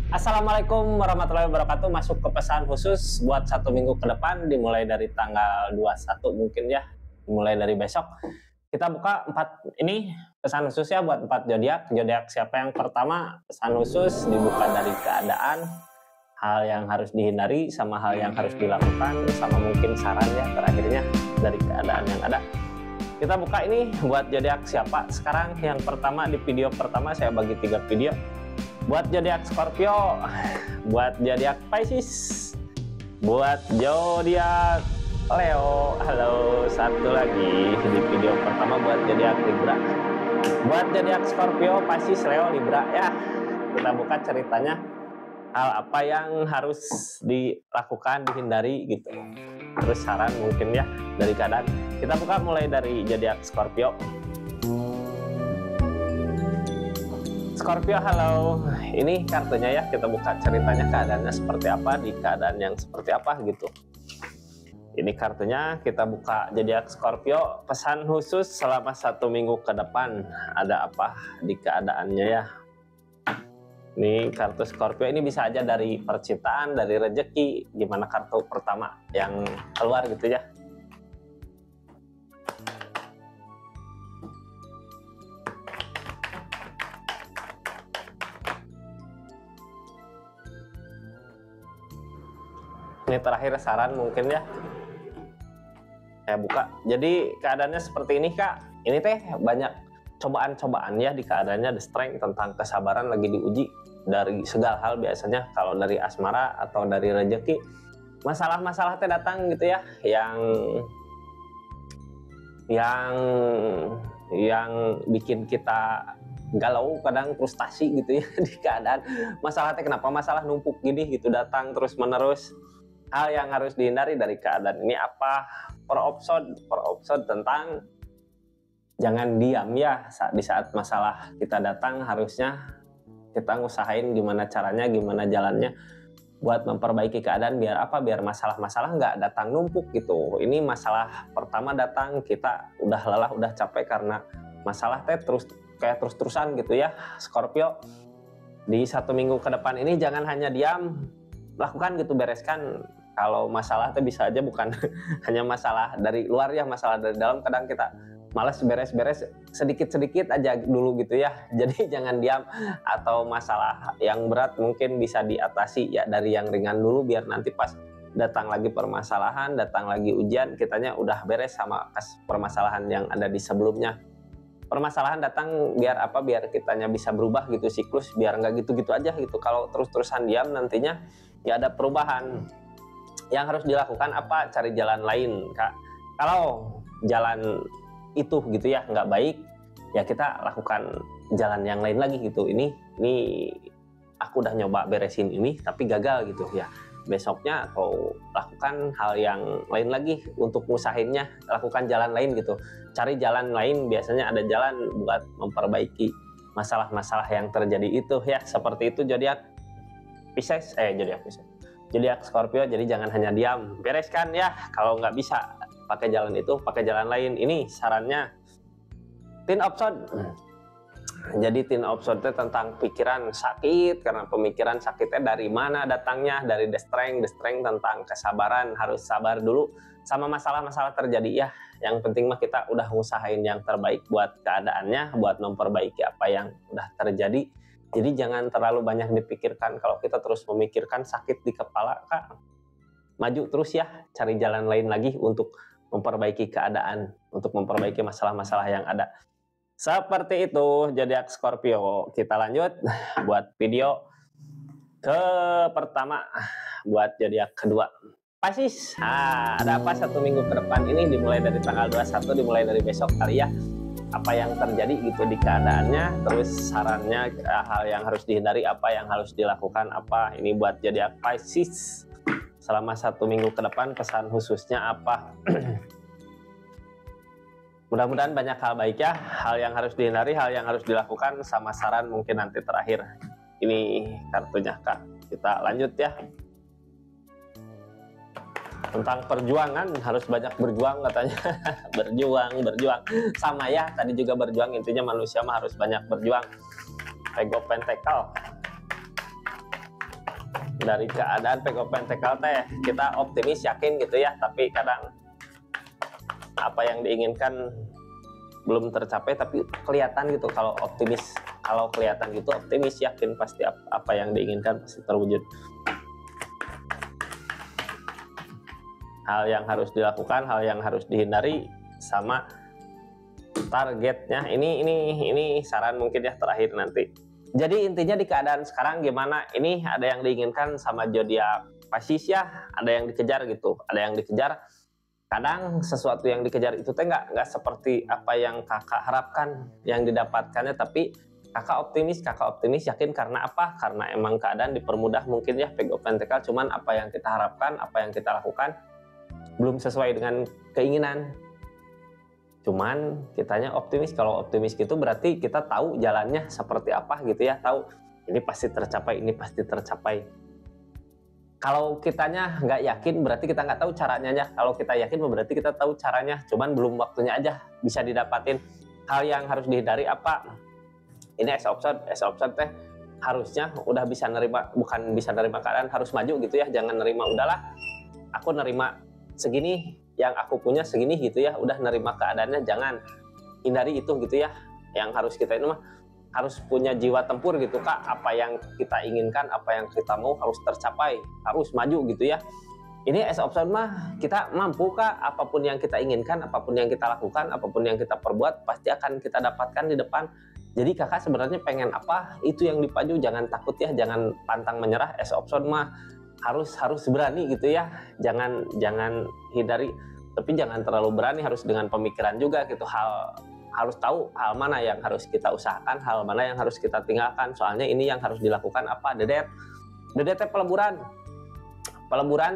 Assalamualaikum warahmatullahi wabarakatuh. Masuk ke pesan khusus buat 1 minggu ke depan, dimulai dari tanggal 21 mungkin ya, dimulai dari besok. Kita buka 4 ini pesan khusus ya buat 4 zodiak. Zodiak siapa yang pertama? Pesan khusus dibuka dari keadaan, hal yang harus dihindari sama hal yang harus dilakukan, sama mungkin saran ya terakhirnya dari keadaan yang ada. Kita buka ini buat zodiak siapa. Sekarang yang pertama, di video pertama saya bagi 3 video. Buat zodiak Scorpio, buat zodiak Pisces, buat zodiak Leo. Halo, satu lagi di video pertama buat zodiak Libra. Buat zodiak Scorpio, Pisces, Leo, Libra ya. Kita buka ceritanya, hal apa yang harus dilakukan, dihindari gitu. Terus saran mungkin ya dari keadaan. Kita buka mulai dari zodiak Scorpio. Scorpio, halo. Ini kartunya ya, kita buka ceritanya keadaannya seperti apa, di keadaan yang seperti apa gitu. Ini kartunya, kita buka zodiak Scorpio, pesan khusus selama 1 minggu ke depan, ada apa di keadaannya ya. Ini kartu Scorpio, ini bisa aja dari percintaan, dari rezeki, gimana kartu pertama yang keluar gitu ya. Ini terakhir saran mungkin ya, saya buka. Jadi keadaannya seperti ini kak, ini teh banyak cobaan-cobaan ya di keadaannya. The strength, tentang kesabaran lagi diuji dari segala hal. Biasanya kalau dari asmara atau dari rezeki, masalah-masalah teh datang gitu ya, yang bikin kita galau, kadang frustasi gitu ya di keadaan. Masalah teh kenapa masalah numpuk gini gitu, datang terus menerus. Hal yang harus dihindari dari keadaan ini apa? Per episode tentang jangan diam ya di saat masalah kita datang. Harusnya kita ngusahain gimana caranya, gimana jalannya buat memperbaiki keadaan. Biar apa? Biar masalah-masalah nggak datang numpuk gitu. Ini masalah pertama datang, kita udah lelah, udah capek karena masalah teh terus-terusan gitu ya. Scorpio, di 1 minggu ke depan ini jangan hanya diam, lakukan gitu, bereskan. Kalau masalah itu bisa aja bukan hanya masalah dari luar ya, masalah dari dalam. Kadang kita malas beres-beres, sedikit-sedikit aja dulu gitu ya. Jadi jangan diam. Atau masalah yang berat mungkin bisa diatasi ya dari yang ringan dulu, biar nanti pas datang lagi permasalahan, datang lagi ujian, kitanya udah beres sama permasalahan yang ada di sebelumnya. Permasalahan datang biar apa? Biar kitanya bisa berubah gitu, siklus, biar nggak gitu-gitu aja gitu. Kalau terus-terusan diam nantinya ya ada perubahan. Yang harus dilakukan apa? Cari jalan lain kak. Kalau jalan itu gitu ya nggak baik, ya kita lakukan jalan yang lain lagi gitu. Ini aku udah nyoba beresin ini tapi gagal gitu ya. Besoknya atau lakukan hal yang lain lagi untuk ngusahinnya, lakukan jalan lain gitu. Cari jalan lain, biasanya ada jalan buat memperbaiki masalah-masalah yang terjadi itu ya. Seperti itu zodiak Pisces, zodiak Scorpio. Jadi jangan hanya diam, bereskan ya. Kalau nggak bisa pakai jalan itu, pakai jalan lain. Ini sarannya. Tin option. Jadi tin option itu tentang pikiran sakit, karena pemikiran sakitnya dari mana datangnya, dari the strength tentang kesabaran, harus sabar dulu sama masalah-masalah terjadi ya. Yang penting mah kita udah ngusahain yang terbaik buat keadaannya, buat memperbaiki apa yang udah terjadi. Jadi jangan terlalu banyak dipikirkan. Kalau kita terus memikirkan, sakit di kepala kak. Maju terus ya, cari jalan lain lagi untuk memperbaiki keadaan, untuk memperbaiki masalah-masalah yang ada. Seperti itu zodiak Scorpio. Kita lanjut buat video ke pertama, buat zodiak kedua Pisces. Ada apa 1 minggu ke depan ini, dimulai dari tanggal 21, dimulai dari besok kali ya. Apa yang terjadi gitu di keadaannya, terus sarannya, hal yang harus dihindari, apa yang harus dilakukan apa. Ini buat zodiak Pisces selama 1 minggu ke depan, pesan khususnya apa. Mudah-mudahan banyak hal baik ya, hal yang harus dihindari, hal yang harus dilakukan, sama saran mungkin nanti terakhir. Ini kartunya kak. Kita lanjut ya. Tentang perjuangan, harus banyak berjuang katanya. berjuang sama ya, tadi juga berjuang. Intinya manusia mah harus banyak berjuang. Ego Pentacle. dari keadaan Pego Pentakel teh kita optimis yakin gitu ya, tapi kadang apa yang diinginkan belum tercapai, tapi kelihatan gitu kalau optimis, kalau kelihatan gitu optimis yakin pasti apa yang diinginkan pasti terwujud. Hal yang harus dilakukan, hal yang harus dihindari, sama targetnya. Ini saran mungkin ya terakhir nanti. Jadi intinya di keadaan sekarang gimana? Ini ada yang diinginkan sama zodiak Pisces ya, ada yang dikejar gitu, ada yang dikejar. Kadang sesuatu yang dikejar itu teh nggak seperti apa yang kakak harapkan yang didapatkannya, tapi kakak optimis yakin. Karena apa? Karena emang keadaan dipermudah mungkin ya Pego Pentakel, cuman apa yang kita harapkan, apa yang kita lakukan belum sesuai dengan keinginan. Cuman kitanya optimis. Kalau optimis gitu berarti kita tahu jalannya seperti apa gitu ya, tahu ini pasti tercapai, ini pasti tercapai. Kalau kitanya nggak yakin berarti kita nggak tahu caranya ya. Kalau kita yakin berarti kita tahu caranya, cuman belum waktunya aja bisa didapatin. Hal yang harus dihindari apa? Ini as option teh harusnya udah bisa nerima, bukan bisa nerima keadaan, harus maju gitu ya. Jangan nerima udahlah aku nerima segini, yang aku punya segini gitu ya, udah nerima keadaannya. Jangan, hindari itu gitu ya. Yang harus kita ini mah harus punya jiwa tempur gitu kak. Apa yang kita inginkan, apa yang kita mau harus tercapai, harus maju gitu ya. Ini as option mah kita mampu kak, apapun yang kita inginkan, apapun yang kita lakukan, apapun yang kita perbuat pasti akan kita dapatkan di depan. Jadi kakak sebenarnya pengen apa, itu yang dipaju. Jangan takut ya, jangan pantang menyerah. As option mah harus berani gitu ya. Jangan hindari, tapi jangan terlalu berani, harus dengan pemikiran juga gitu. Harus tahu hal mana yang harus kita usahakan, hal mana yang harus kita tinggalkan. Soalnya ini yang harus dilakukan apa? Dedet peleburan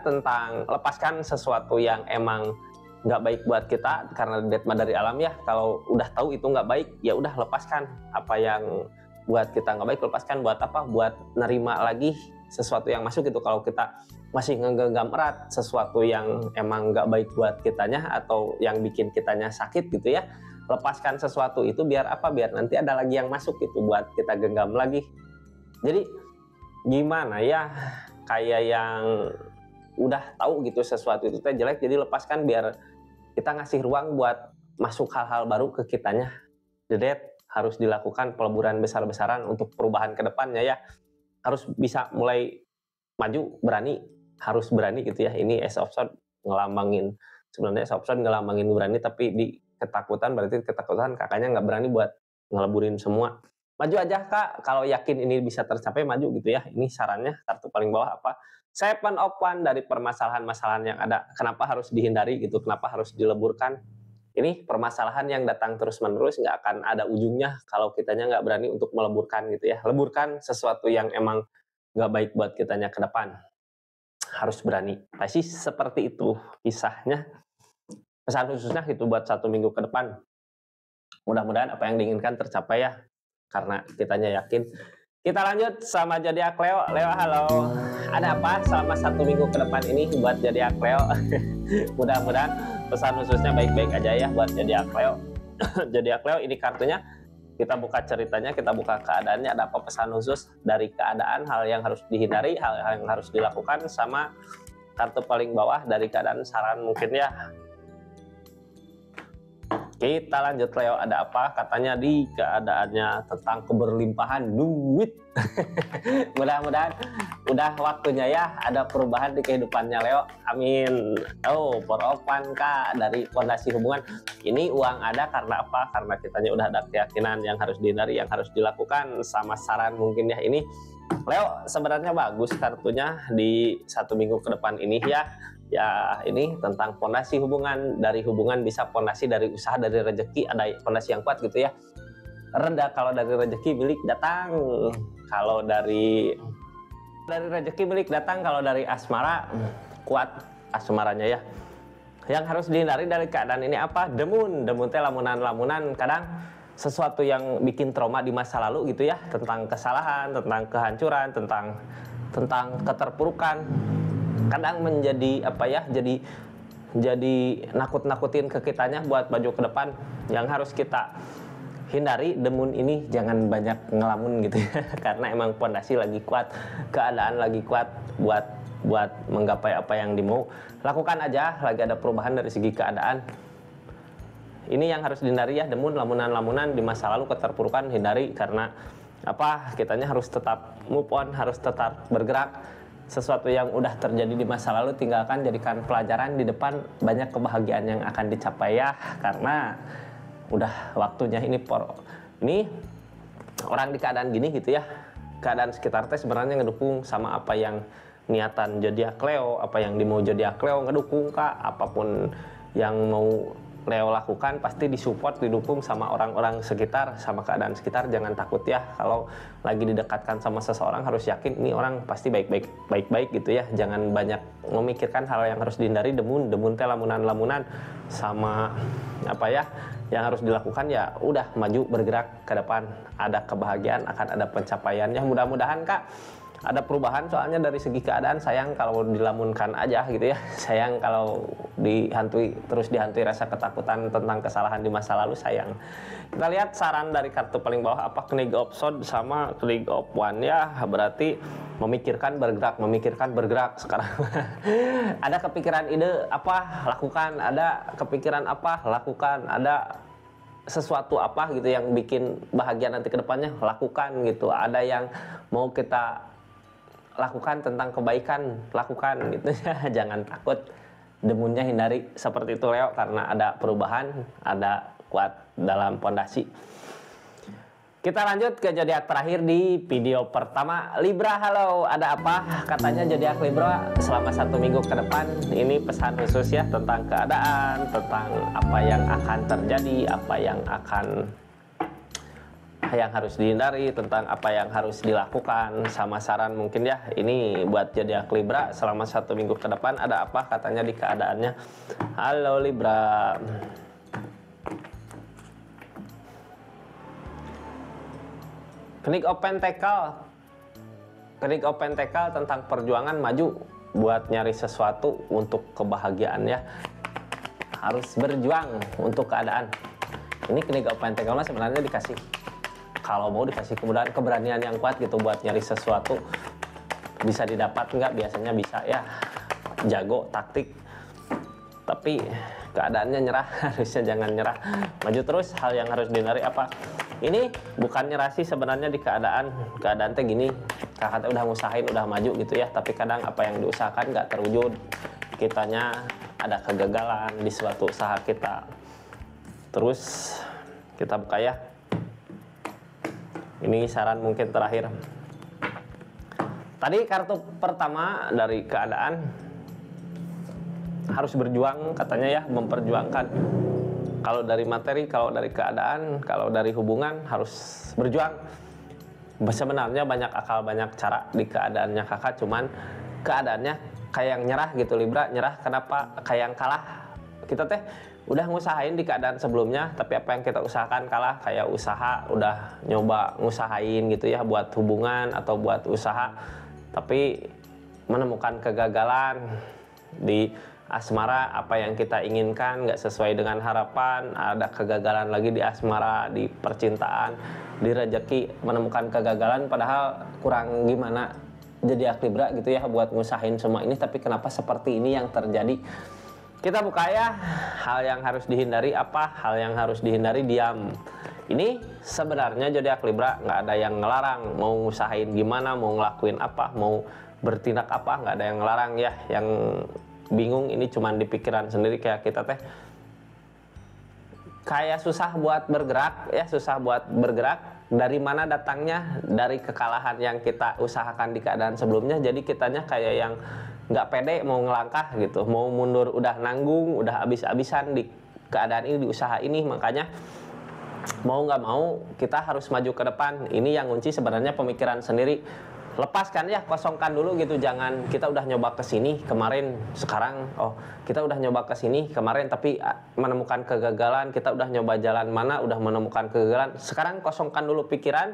tentang lepaskan sesuatu yang emang nggak baik buat kita, karena dedet mah dari alam ya. Kalau udah tahu itu nggak baik, ya udah lepaskan. Apa yang buat kita nggak baik lepaskan. Buat apa? Buat nerima lagi sesuatu yang masuk gitu. Kalau kita masih ngegenggam erat sesuatu yang emang nggak baik buat kitanya atau yang bikin kitanya sakit gitu ya, lepaskan sesuatu itu biar apa? Biar nanti ada lagi yang masuk gitu buat kita genggam lagi. Jadi gimana ya, kayak yang udah tahu gitu sesuatu itu teh jelek, jadi lepaskan biar kita ngasih ruang buat masuk hal-hal baru ke kitanya. Dedet harus dilakukan peleburan besar-besaran untuk perubahan ke depannya ya. Harus bisa mulai maju, berani, harus berani gitu ya. Ini as option ngelambangin, sebenarnya as option ngelambangin berani, tapi di ketakutan berarti ketakutan kakaknya nggak berani buat ngeleburin semua. Maju aja kak, kalau yakin ini bisa tercapai maju gitu ya. Ini sarannya, kartu paling bawah apa? 7 of Wands, dari permasalahan-masalahan yang ada. Kenapa harus dihindari gitu, kenapa harus dileburkan? Ini permasalahan yang datang terus-menerus, nggak akan ada ujungnya kalau kitanya nggak berani untuk meleburkan gitu ya. Leburkan sesuatu yang emang nggak baik buat kitanya ke depan. Harus berani. Pasti seperti itu kisahnya. Pesan khususnya itu buat 1 minggu ke depan. Mudah-mudahan apa yang diinginkan tercapai ya, karena kitanya yakin. Kita lanjut sama zodiak Leo. Leo, halo. Ada apa selama 1 minggu ke depan ini buat zodiak Leo? Mudah-mudahan pesan khususnya baik-baik aja ya buat zodiak Leo. Zodiak Leo ini kartunya, kita buka ceritanya, kita buka keadaannya. Ada apa pesan khusus dari keadaan, hal yang harus dihindari, hal yang harus dilakukan, sama kartu paling bawah dari keadaan, saran mungkin ya. Kita lanjut Leo, ada apa? Katanya di keadaannya tentang keberlimpahan duit. Mudah-mudahan udah waktunya ya ada perubahan di kehidupannya Leo. Amin. Oh, poropan kak dari fondasi hubungan. Ini uang ada karena apa? Karena kitanya udah ada keyakinan yang harus dihindari, yang harus dilakukan, sama saran mungkin ya. Ini Leo sebenarnya bagus kartunya di 1 minggu ke depan ini ya. Ya ini tentang fondasi hubungan. Dari hubungan bisa fondasi dari usaha, dari rezeki, ada fondasi yang kuat gitu ya. Rendah kalau dari rezeki milik datang. Kalau dari rezeki milik datang. Kalau dari asmara kuat asmaranya ya. Yang harus dihindari dari keadaan ini apa? Demun teh lamunan-lamunan. Kadang sesuatu yang bikin trauma di masa lalu gitu ya, tentang kesalahan, tentang kehancuran, tentang keterpurukan. Kadang menjadi apa ya, jadi nakut-nakutin ke kitanya buat maju ke depan. Yang harus kita hindari demun ini, jangan banyak ngelamun gitu ya. Karena emang pondasi lagi kuat, keadaan lagi kuat buat menggapai apa yang dimau. Lakukan aja, lagi ada perubahan dari segi keadaan. Ini yang harus dihindari ya, demun, lamunan-lamunan di masa lalu, keterpurukan hindari, karena apa? Kitanya harus tetap move on, harus tetap bergerak. Sesuatu yang udah terjadi di masa lalu tinggalkan, jadikan pelajaran, di depan banyak kebahagiaan yang akan dicapai ya, karena udah waktunya ini orang di keadaan gini gitu ya. Keadaan sekitar teh sebenarnya ngedukung sama apa yang niatan zodiak Leo, apa yang dimau zodiak Leo, ngedukung Kak. Apapun yang mau Leo lakukan pasti disupport, didukung sama orang-orang sekitar, sama keadaan sekitar. Jangan takut ya, kalau lagi didekatkan sama seseorang harus yakin ini orang pasti baik-baik gitu ya. Jangan banyak memikirkan hal yang harus dihindari, demun teh lamunan-lamunan, sama apa ya yang harus dilakukan ya udah maju bergerak ke depan, ada kebahagiaan, akan ada pencapaiannya. Mudah-mudahan Kak ada perubahan, soalnya dari segi keadaan sayang kalau dilamunkan aja gitu ya. Sayang kalau terus dihantui rasa ketakutan tentang kesalahan di masa lalu, sayang. Kita lihat saran dari kartu paling bawah, apa Knig of Swords sama Knig of Wands ya, berarti memikirkan bergerak sekarang. Ada kepikiran ide apa, lakukan. Ada kepikiran apa, lakukan. Ada sesuatu apa gitu yang bikin bahagia nanti ke depannya, lakukan gitu. Ada yang mau kita lakukan tentang kebaikan, lakukan gitu ya. Jangan takut, demunnya hindari, seperti itu Leo, karena ada perubahan, ada kuat dalam pondasi. Kita lanjut ke zodiak terakhir di video pertama, Libra. Halo, ada apa? Katanya zodiak Libra selama 1 minggu ke depan, ini pesan khusus ya tentang keadaan, tentang apa yang akan terjadi, apa yang harus dihindari, tentang apa yang harus dilakukan, sama saran mungkin ya. Ini buat zodiak Libra selama 1 minggu ke depan, ada apa katanya di keadaannya. Halo Libra. Knig of Pentacle tentang perjuangan, maju buat nyari sesuatu untuk kebahagiaan ya. Harus berjuang untuk keadaan. Ini Knig of Pentacle sebenarnya dikasih, kalau mau dikasih kemudahan, keberanian yang kuat gitu buat nyari sesuatu. Bisa didapat nggak? Biasanya bisa ya, jago taktik, tapi keadaannya nyerah. Harusnya jangan nyerah, maju terus. Hal yang harus dihindari apa? Ini bukan nyerah sih sebenarnya di keadaan teh gini, kakak udah ngusahain, udah maju gitu ya, tapi kadang apa yang diusahakan nggak terwujud, kitanya ada kegagalan di suatu usaha kita. Terus kita buka ya. Ini saran mungkin terakhir. Tadi kartu pertama dari keadaan, harus berjuang katanya ya, memperjuangkan. Kalau dari materi, kalau dari keadaan, kalau dari hubungan harus berjuang. Sebenarnya banyak akal, banyak cara di keadaannya kakak, cuman keadaannya kayak yang nyerah gitu Libra. Nyerah kenapa? Kayak yang kalah. Kita teh udah ngusahain di keadaan sebelumnya, tapi apa yang kita usahakan kalah. Kayak usaha, udah nyoba ngusahain gitu ya buat hubungan atau buat usaha, tapi menemukan kegagalan di asmara. Apa yang kita inginkan nggak sesuai dengan harapan, ada kegagalan lagi di asmara, di percintaan, di rezeki, menemukan kegagalan, padahal kurang gimana jadi Libra gitu ya buat ngusahain semua ini, tapi kenapa seperti ini yang terjadi. Kita buka ya. Hal yang harus dihindari apa? Hal yang harus dihindari diam. Ini sebenarnya zodiak Libra nggak ada yang ngelarang mau ngusahain gimana, mau ngelakuin apa, mau bertindak apa, nggak ada yang ngelarang ya. Yang bingung ini cuman di pikiran sendiri, kayak kita teh kayak susah buat bergerak ya, susah buat bergerak. Dari mana datangnya? Dari kekalahan yang kita usahakan di keadaan sebelumnya. Jadi kitanya kayak yang nggak pede mau ngelangkah gitu, mau mundur, udah nanggung, udah habis-habisan di keadaan ini, di usaha ini. Makanya mau nggak mau kita harus maju ke depan. Ini yang kunci sebenarnya pemikiran sendiri. Lepaskan ya, kosongkan dulu gitu. Jangan kita udah nyoba ke sini kemarin, sekarang kita udah nyoba ke sini kemarin tapi menemukan kegagalan. Kita udah nyoba jalan mana, udah menemukan kegagalan. Sekarang kosongkan dulu pikiran,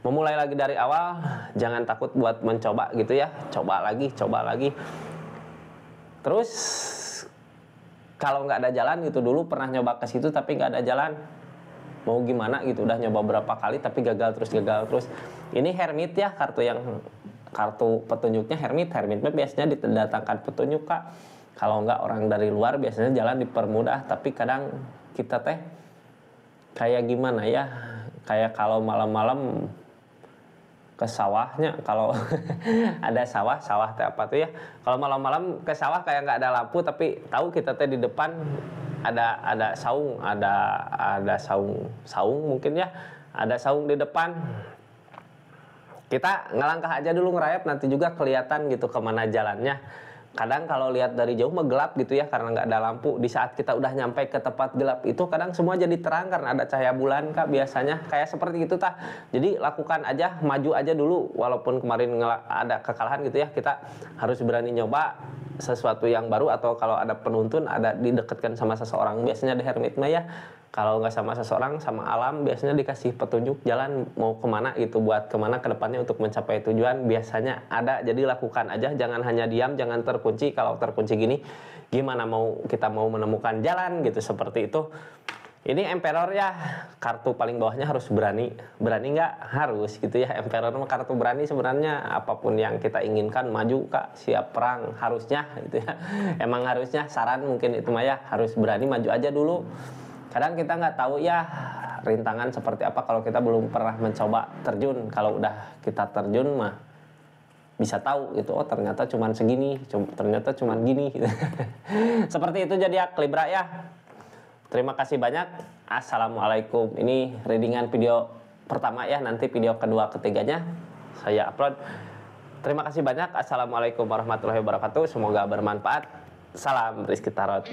memulai lagi dari awal. Jangan takut buat mencoba gitu ya. Coba lagi. Terus kalau nggak ada jalan gitu, dulu pernah nyoba ke situ tapi nggak ada jalan, mau gimana gitu, udah nyoba berapa kali tapi gagal terus. Ini hermit ya, kartu petunjuknya hermit biasanya didatangkan petunjuk Kak. Kalau enggak orang dari luar biasanya jalan dipermudah, tapi kadang kita teh kayak gimana ya, kayak kalau malam-malam ke sawahnya, kalau ada sawah teh apa tuh ya, kalau malam-malam ke sawah kayak nggak ada lampu tapi tahu kita teh di depan ada saung mungkin ya, ada saung di depan, kita ngelangkah aja dulu ngerayap, nanti juga kelihatan gitu kemana jalannya. Kadang kalau lihat dari jauh mah gelap gitu ya karena nggak ada lampu. Di saat kita udah nyampe ke tempat gelap itu kadang semua jadi terang karena ada cahaya bulan Kak, biasanya kayak seperti itu tah. Jadi lakukan aja, maju aja dulu walaupun kemarin ada kekalahan gitu ya, kita harus berani nyoba sesuatu yang baru. Atau kalau ada penuntun, ada didekatkan sama seseorang, biasanya di hermit mah ya, kalau nggak sama seseorang, sama alam, biasanya dikasih petunjuk jalan mau kemana gitu, buat kemana ke depannya untuk mencapai tujuan, biasanya ada. Jadi lakukan aja, jangan hanya diam, jangan terkunci. Kalau terkunci gini, gimana kita mau menemukan jalan gitu, seperti itu. Ini Emperor ya, kartu paling bawahnya harus berani nggak? Harus gitu ya. Emperor mah kartu berani sebenarnya, apapun yang kita inginkan, maju Kak, siap perang, harusnya gitu ya. Emang harusnya, saran mungkin itu mah ya, harus berani maju aja dulu. Kadang kita nggak tahu ya rintangan seperti apa kalau kita belum pernah mencoba terjun. Kalau udah kita terjun mah bisa tahu gitu, oh ternyata cuman segini, ternyata cuman gini gitu. Seperti itu jadi ya Libra ya. Terima kasih banyak. Assalamualaikum. Ini readingan video pertama ya, nanti video kedua ketiganya saya upload. Terima kasih banyak. Assalamualaikum warahmatullahi wabarakatuh. Semoga bermanfaat. Salam Rizky Tarot.